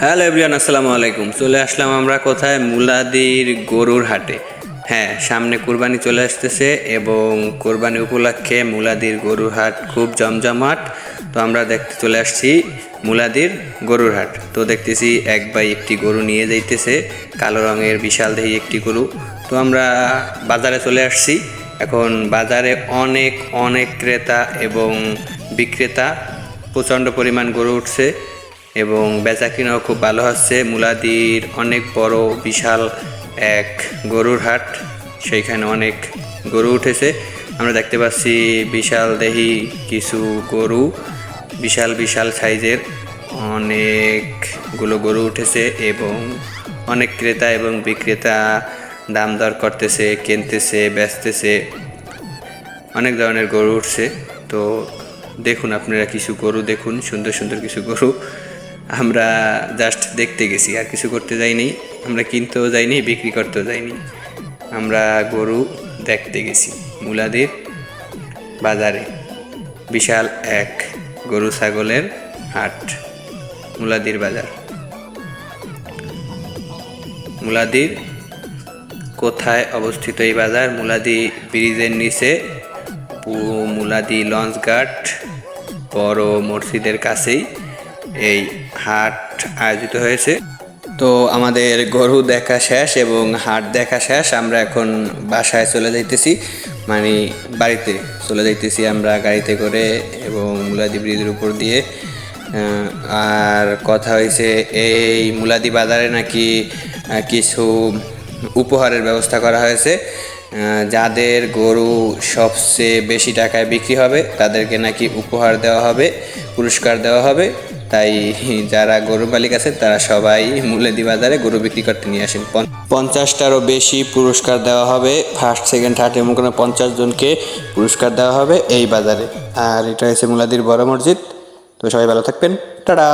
Hello everyone, আসসালামু আলাইকুম। চলে আসলাম আমরা কোথায়? মুলাদির গরুর হাটে। হ্যাঁ, সামনে কুরবানি চলে আসতেছে এবং কুরবানি উপলক্ষে মুলাদির গরুর হাট খুব জমজমাট। তো আমরা দেখতে চলে আসছি মুলাদির গরুর হাট। তো দেখতেছি এক ভাই একটি গরু নিয়ে যাইতেছে, কালো রঙের বিশাল দেহি একটি গরু। তো আমরা বাজারে চলে আসছি। এখন বাজারে অনেক অনেক ক্রেতা এবং বিক্রেতা, প্রচণ্ড পরিমাণ গরু উঠছে এবং বেচা কিনাও খুব ভালো হচ্ছে। মুলাদির অনেক বড় বিশাল এক গরুর হাট, সেইখানে অনেক গরু উঠেছে। আমরা দেখতে পাচ্ছি বিশাল দেহি কিছু গরু, বিশাল বিশাল সাইজের অনেকগুলো গরু উঠেছে এবং অনেক ক্রেতা এবং বিক্রেতা দাম দর করতেছে, কিনতেছে, বেচতেছে। অনেক ধরনের গরু উঠছে। তো দেখুন, আপনারা কিছু গরু দেখুন, সুন্দর সুন্দর কিছু গরু। আমরা জাস্ট দেখতে গেছি, আর কিছু করতে যাইনি। আমরা কিনতেও যাইনি, বিক্রি করতেও যাইনি। আমরা গরু দেখতে গেছি মুলাদির বাজারে। বিশাল এক গরু ছাগলের হাট, মুলাদির বাজার। মুলাদির কোথায় অবস্থিত এই বাজার? মুলাদি ব্রিজের নিচে, মুলাদি লঞ্চ ঘাট বড় মসজিদের কাছেই এই হাট আয়োজিত হয়েছে। তো আমাদের গরু দেখা শেষ এবং হাট দেখা শেষ। আমরা এখন বাসায় চলে যাইতেছি, মানে বাড়িতে চলে যাইতেছি আমরা গাড়িতে করে এবং মুলাদি ব্রিজের উপর দিয়ে। আর কথা হয়েছে, এই মুলাদি বাজারে নাকি কিছু উপহারের ব্যবস্থা করা হয়েছে। যাদের গরু সবচেয়ে বেশি টাকায় বিক্রি হবে তাদেরকে নাকি উপহার দেওয়া হবে, পুরস্কার দেওয়া হবে। তাই যারা গরু মালিক আছে তারা সবাই মুলাদি বাজারে গরু বিক্রি করতে নিয়ে আসেন। 50টারও বেশি পুরস্কার দেওয়া হবে। ফার্স্ট, সেকেন্ড, থার্ড এমন কোনো 50 জনকে পুরস্কার দেওয়া হবে এই বাজারে। আর এটা হচ্ছে মুলাদির বড় মসজিদ। তো সবাই ভালো থাকবেন, টাটা।